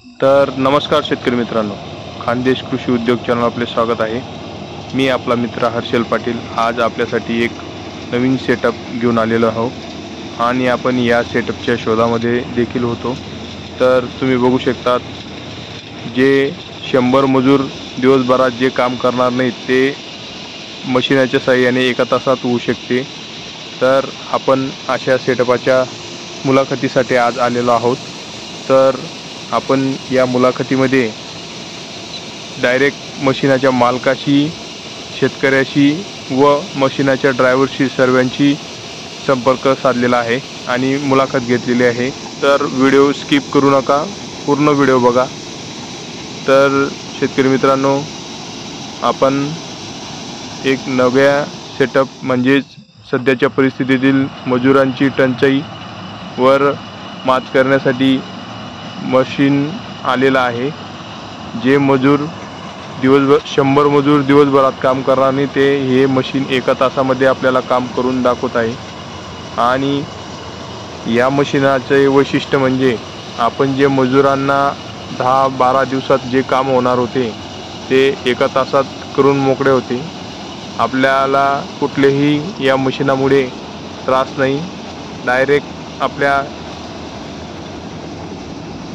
तर नमस्कार शेतकरी मित्रांनो, खानदेश कृषी उद्योग चॅनल आपले स्वागत आहे। मी आपला मित्र हर्षल पाटील आज आपल्यासाठी एक नवीन सेटअप घेऊन आलेलो आहोत आणि आपण या सेटअपच्या शोधामध्ये देखील होतो। तर तुम्ही बघू शकतात, जे 100 मजूर दिवसभरात जे काम करणार नाहीत ते मशीनाच्या साहाय्याने एका तासात होऊ शकते। तर आपण अशा सेटअपाच्या मुलाखतीसाठी आज आलेलो आहोत। तर आपण या मुलाखतीमध्ये डायरेक्ट मशीनाच्या मालकाशी, शेतकऱ्याशी व मशीनाच्या ड्रायव्हरशी सर्वांची संपर्क साधलेला आहे आणि मुलाखत घेतलेली आहे। तर व्हिडिओ स्किप करू नका, पूर्ण व्हिडिओ बघा। तर शेतकरी मित्रांनो, आपण एक नव्या सेटअप म्हणजेच सध्याच्या परिस्थितीतील मजुरांची टंचाई वर मात करण्यासाठी मशीन आलेला आहे। जे मजूर 100 मजूर दिवसभरात काम करणार नाही ते हे मशीन एका तासामध्ये आपल्याला काम करून दाखवत आहे। आणि या मशीनाचे वैशिष्ट्य म्हणजे आपण जे मजुरांना 10-12 दिवसात जे काम होणार होते ते एका तासात करून मोकळे होते। आपल्याला कुठलेही या मशीनामुळे त्रास नाही। डायरेक्ट आपल्या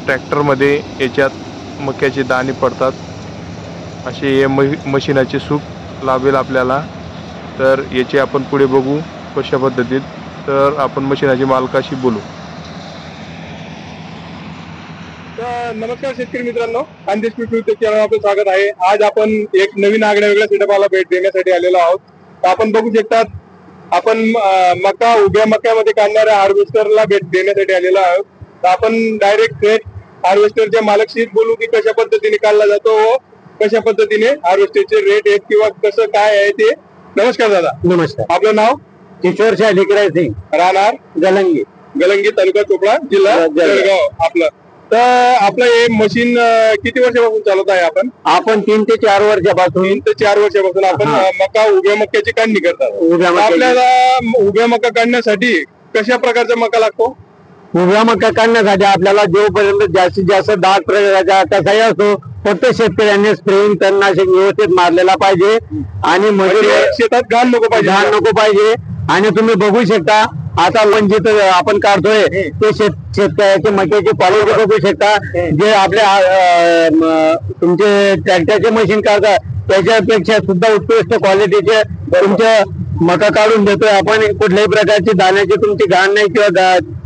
ट्रॅक्टरमध्ये याच्यात मक्याचे दाणे पडतात, असे हे मशीनाचे सुख लाभेल आपल्याला। तर याचे आपण पुढे बघू कशा पद्धतीत। तर आपण मशीनाच्या मालकाशी बोलू। तर नमस्कार शेतकरी मित्रांनो, खानदेश कृषी उद्योग चॅनल आपलं स्वागत आहे। आज आपण एक नवीन आगळ्या वेगळ्या सेटअपला भेट देण्यासाठी आलेलो आहोत। तर आपण बघू शकतात, आपण मका उभ्या मक्यामध्ये काढणाऱ्या हार्वेस्टरला भेट देण्यासाठी आलेलो आहोत। तर आपण डायरेक्ट थेट हार्वेस्टरच्या मालकशीच बोलू की कशा पद्धतीने काढला जातो व कशा पद्धतीने हार्वेस्टरचे रेट आहेत किंवा कसं काय आहे ते। नमस्कार दादा। नमस्कार। आपलं नाव? किशोर शालिकराय सिंग, राहणार गलंगी, गलंगी, तालुका चोपडा, जिल्हा जळगाव आपलं। तर आपलं हे मशीन किती वर्षापासून चालवत आहे आपण? 3 ते 4 वर्षापासून 3 ते 4 वर्षापासून आपण मका उभ्या मक्याची काढणी करतात। उभ्या मक्याची. आपल्याला उभ्या मका काढण्यासाठी कशा प्रकारचा मका लागतो? उभ्या मका काढण्यासाठी आपल्याला जोपर्यंत जास्तीत जास्त दाट प्रकारचा कसाही असतो, फक्त शेतकऱ्यांनी स्प्रेइंग तणनाशक व्यवस्थित मारलेला पाहिजे आणि मजूर शेतात घाण नको पाहिजे। आणि तुम्ही बघू शकता, आता वंचित आपण काढतोय ते शेतकऱ्याचे मक्याची क्वालिटी बघू शकता। जे आपल्या तुमचे ट्रॅक्टरचे मशीन काढतात त्याच्यापेक्षा सुद्धा उत्कृष्ट क्वालिटीचे तुमचे मका काढून देतोय आपण। कुठल्याही प्रकारची दाण्याची तुमची घाण नाही किंवा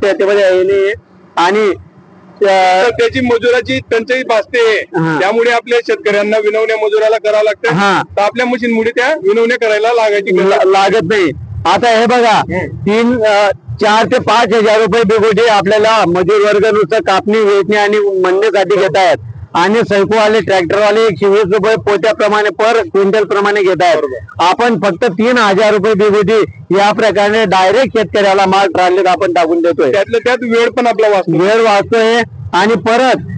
त्याच्यामध्ये हे नाही। आणि त्याची मजुराची टंचाई भासते, त्यामुळे आपल्या शेतकऱ्यांना विनवण्या मजुराला करावं लागतं। तर आपल्या मशीन मुळे त्या विनवण्या करायला लागत नाही। आता हे बघा, 4 ते 5 हजार रुपये बिगोटी आपल्याला मजूर वर्ग नुसतं कापणी, वेचणी आणि म्हणण्यासाठी घेत आहेत। आणि सैकोवाले ट्रॅक्टरवाले 120 रुपये पोत्याप्रमाणे पर क्विंटल प्रमाणे घेत आहेत। आपण फक्त 3000 रुपये बिगोटी या प्रकारे डायरेक्ट शेतकऱ्याला माल ट्रॉलीत आपण टाकून देतोय। त्यात वेळ पण आपला वाचतो, वेळ वाचतोय। आणि परत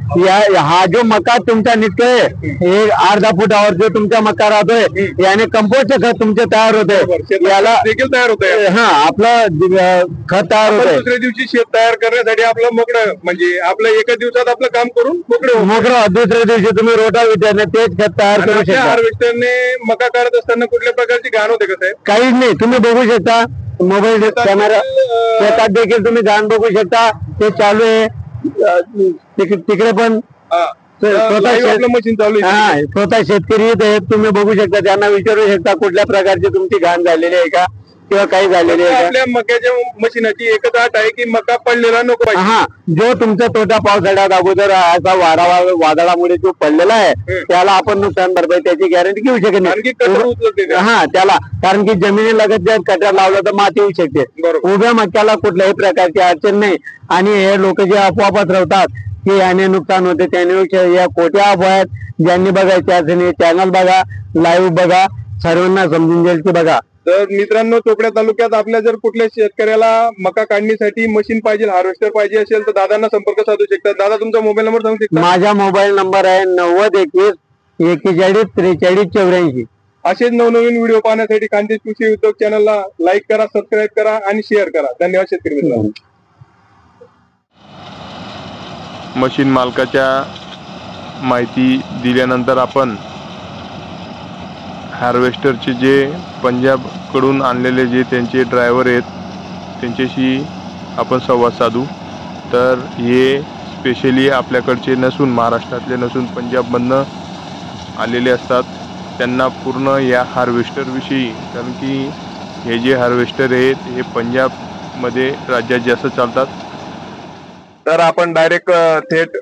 हा जो मका तुमचा निघतोय, हे अर्धा फुटावर जो तुमचा मका राहतोय, याने कंपोस्ट खत तुमचे तयार होते, याला देखील तयार होते। आपलं खत तयार होते। दुसऱ्या दिवशी शेत तयार करण्यासाठी आपलं मोकळं, म्हणजे आपलं एका दिवसात आपलं काम करून मोकळं दुसऱ्या दिवशी तुम्ही रोटावेटरने तेच खत तयार करू शकता। हार्वेस्टरने मका काढत असताना कुठल्या प्रकारची घाण होते का? काहीच नाही, तुम्ही बघू शकता मोबाईल कॅमेरा शेतात देखील तुम्ही घाण बघू शकता, ते चालू आहे। तिकडे पण मशीन चालू आहे, स्वतः शेतकरी तुम्ही बघू शकता, त्यांना विचारू शकता कुठल्या प्रकारची तुमची घाण झालेली आहे का किंवा काही झालेली आहे का। आपल्या मक्याच्या मशीनाची एकच अट आहे की मका पडलेला नको पाहिजे। जो तुमचा तोटा पावसाळ्यात अगोदर असा वादळामुळे जो पडलेला आहे त्याला आपण नुकसान भरपाई त्याची गॅरंटी घेऊ शकत नाही। त्याला, कारण की जमिनीलगत जर कटर लावला तर माती येऊ शकते। उभ्या मक्याला कुठल्याही प्रकारची अडचण नाही। आणि हे लोक जे अफवा पसरवतात की याने नुकसान होते त्याने, या खोट्या अफवा आहेत। ज्यांनी बघायचे असेल चॅनल बघा, लाईव्ह बघा, सर्वांना समजून जाईल की बघा। तर मित्रांनो, चोपड्या तालुक्यात आपल्या जर कुठल्या शेतकऱ्याला मका काढणीसाठी मशीन पाहिजे, हार्वेस्टर पाहिजे असेल तर दादांना संपर्क साधू शकतात। दादा, तुमचा मोबाईल नंबर सांगू शकता? माझा मोबाईल नंबर आहे 9021 41 43 84। असेच नवनवीन व्हिडिओ पाहण्यासाठी खानदेश कृषी उद्योग चॅनलला लाईक करा, सबस्क्राईब करा आणि शेअर करा। धन्यवाद शेतकरी मित्रांनो। मशीन मालकाच्या माहिती दिल्यानंतर आपण हार्वेस्टरचे जे पंजाबकडून आणलेले जे त्यांचे ड्रायव्हर आहेत त्यांच्याशी आपण संवाद साधू। तर हे स्पेशली आपल्याकडचे नसून, महाराष्ट्रातले नसून पंजाबमधनं आलेले असतात। त्यांना पूर्ण या हार्वेस्टरविषयी, कारण की हे जे हार्वेस्टर आहेत हे पंजाबमध्ये राज्यात जास्त चालतात। तर आपण डायरेक्ट थेट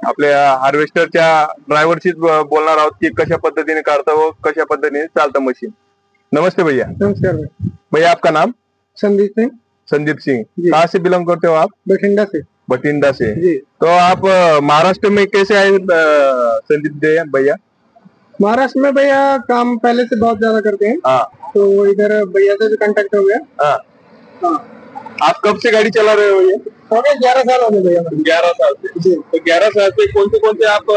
आपल्या हार्वेस्टरच्या ड्रायव्हरशीच बोलणार आहोत की कशा पद्धतीने काढतं व कशा पद्धतीने चालतं मशीन। नमस्ते भैया। नमस्कार भैया, आपका नाम? संदीप सिंह। संदीप सिंह। कहाँ से बिलोंग करते हो आप? बठिंडा से। बठिंडा से जी। तो आप महाराष्ट्र में कैसे आए संदीप भैया? महाराष्ट्र में भैया काम पहले से बहुत ज्यादा करते हैं। हाँ। तो इधर भैया से भी कांटेक्ट हो गया। हाँ। हाँ। आप कब से गाड़ी चला रहे हो भैया? हो गए 11 साल हो गए भैया। 11 साल से। जी। तो 11 साल से कौन से आप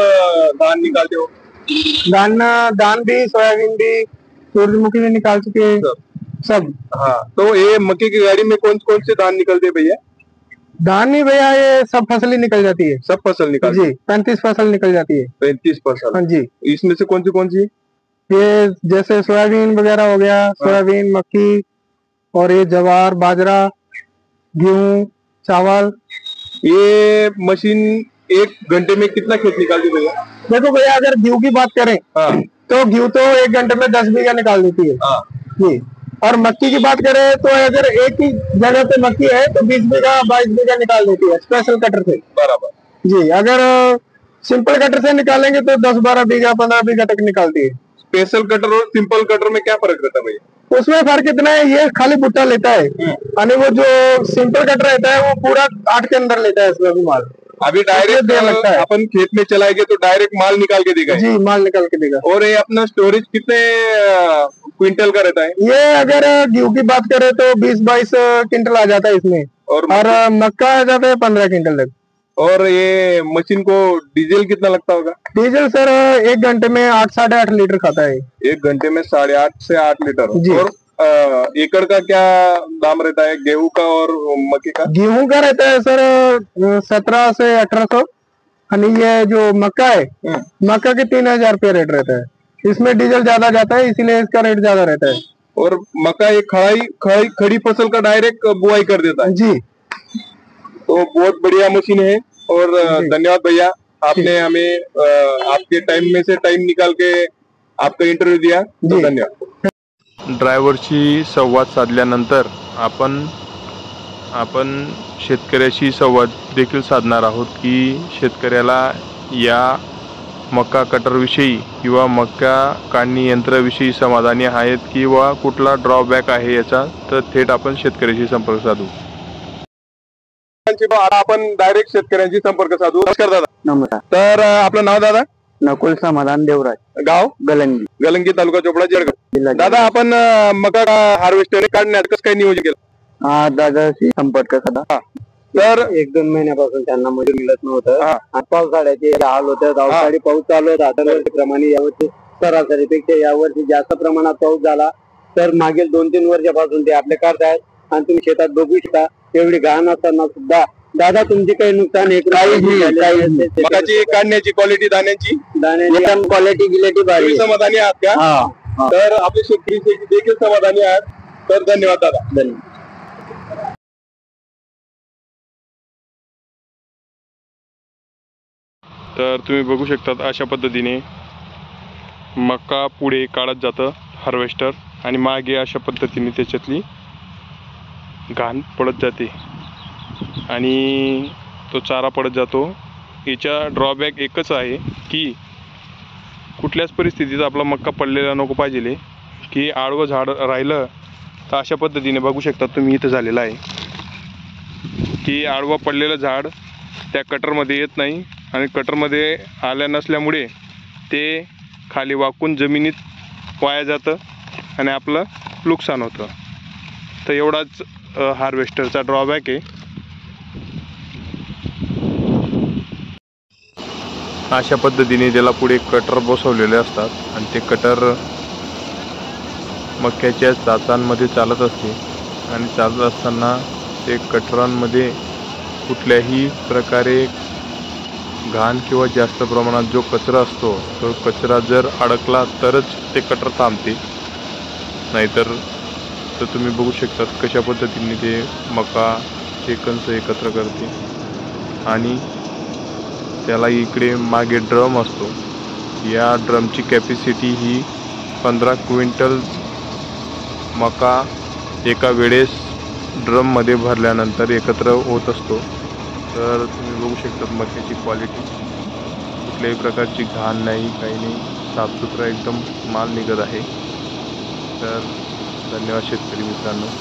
धान निकालते हो? दान भी, सोयाबीन भी, सूरजमुखी भी निकाल चुके हैं सब। हाँ। तो ये मक्के की गाड़ी में कौन से धान निकलते हैं भैया? धान नहीं भैया, ये सब फसल ही निकल जाती है। सब फसल निकाल? जी, 35 फसल निकल जाती है। 35 फसल? हाँ जी। इसमें से कौन सी? ये जैसे सोयाबीन वगैरह हो गया, सोयाबीन, मक्की, और ये जवार, बाजरा, गेहूं, चावल। ये मशीन 1 घंटे में कितना खेत निकालती है भैया? देखो भैया, अगर गेहूं की बात करें तो गेहूं तो 1 घंटे में 10 बीघा निकाल देती है जी। और मक्की की बात करें तो अगर एक ही जगह पे मक्की है तो 20 बीघा 22 बीघा निकाल देती है स्पेशल कटर से। बराबर जी। अगर सिंपल कटर से निकालेंगे तो 10-12 बीघा 15 बीघा तक निकालती है। स्पेशल कटर और सिंपल कटर में क्या फर्क रहता है भैया? उसमें फर्क इतना है, ये खाली बुट्टा लेता है और वो जो सिंपल कटर रहता है वो पूरा 8 के अंदर लेता है इसमें भी माल। अभी डायरेक्ट देर लगता है। अपन खेत में चलाएंगे तो डायरेक्ट माल निकाल के देगा? जी, माल निकाल के देगा। और ये अपना स्टोरेज कितने क्विंटल का रहता है? ये अगर गेहूं की बात करें तो 20-22 क्विंटल आ जाता है इसमें, और मक्का आ जाता है 15 क्विंटल तक। और ये मशीन को डीजल कितना लगता होगा? डीजल सर 1 घंटे में 8-8.5 लीटर खाता है। 1 घंटे में 8.5 से 8 लीटर जी। और एकड़ का क्या दाम रहता है गेहूं का और मक्के का? गेहूं का रहता है सर 1700 से 1800, और ये जो मक्का है, मक्का के 3000 रुपया रेट रहता है। इसमें डीजल ज्यादा जाता है इसीलिए इसका रेट ज्यादा रहता है। और मक्का एक खड़ी फसल का डायरेक्ट बुआई कर देता है जी। तो बहुत बढ़िया मशीन है। और धन्यवाद भैया, आपने हमें आपके टाइम में से टाइम निकाल के आपका इंटरव्यू दिया, तो धन्यवाद। ड्रायव्हरशी संवाद साधल्यानंतर आपण शेतकऱ्याशी संवाद देखील साधणार आहोत की शेतकऱ्याला या मक्का कटरविषयी किंवा मक्का काढणी यंत्राविषयी समाधानी आहेत किंवा कुठला ड्रॉबॅक आहे याचा। तर थेट आपण शेतकऱ्याशी संपर्क साधू। आपण डायरेक्ट शेतकऱ्यांशी संपर्क साधू। नमस्कार दादा। नमस्कार। तर आपलं नाव दादा? नकुल समाधान देवराज, गाव? गलंगी, तालुका चोपडा, जळगाव। दादा, आपण मका हार्वेस्टर काढण्यात कसं काय नियोजन केलं? हा, दादाशी संपर्क साधा। तर 1-2 महिन्यापासून त्यांना मजूर मिळत नव्हतं। पावसाळ्याचे हाल होते, अवकाळी पाऊस चालू होता। दरवर्षीप्रमाणे यावर्षी सरासरीपेक्षा यावर्षी जास्त प्रमाणात पाऊस झाला। तर मागील 2-3 वर्षापासून ते आपले करतायत आणि तुम्ही शेतात बघू शकता एवढी घाण असताना सुद्धा दादा तुमची काही नुकसान मकाची काढण्याची क्वालिटी, दाण्याची क्वालिटी गिलेटी भारी समाधानी आहात का? तर आपले शेतकरी देखील समाधानी आहात। तर धन्यवाद दादा। धन्यवाद। तर तुम्ही बघू शकता अशा पद्धतीने मका पुढे काढत जातं हार्वेस्टर आणि मागे अशा पद्धतीने त्याच्यातली घाण पडत जाते आणि तो चारा पडत जातो। याचा ड्रॉबॅक एकच आहे की कुठल्याच परिस्थितीत आपला मक्का पडलेला नको पाहिजे की आडवं झाड राहिलं तर अशा पद्धतीने बघू शकता तुम्ही इथं झालेलं आहे की आडवं पडलेलं झाड त्या कटरमध्ये येत नाही आणि कटरमध्ये आल्या नसल्यामुळे ते खाली वाकून जमिनीत वाया जातं आणि आपलं नुकसान होतं। तर एवढाच हार्वेस्टरचा ड्रॉबॅक आहे। अशा पद्धतीने त्याला पुढे कटर बसवलेले असतात आणि ते कटर मक्याच्या चाचांमध्ये चालत असते आणि चालत असताना ते कटरांमध्ये कुठल्याही प्रकारे घाण किंवा जास्त प्रमाणात जो कचरा असतो तो कचरा जर अडकला तरच ते कटर थांबते, नाहीतर तर तुम्ही बघू शकतात कशा पद्धतीने ते मकाचे कणस एकत्र करते. आणि त्याला इकडे मागे ड्रम असतो. या ड्रमची कॅपॅसिटी ही 15 क्विंटल मका एका वेळेस ड्रममध्ये भरल्यानंतर एकत्र होत असतो. तर तुम्ही बघू शकता मक्याची क्वालिटी, कुठल्याही प्रकारची घाण नाही, काही नाही, साफसुथरा एकदम माल निघत आहे. तर धन्यवाद शेतकरी मित्रांनो.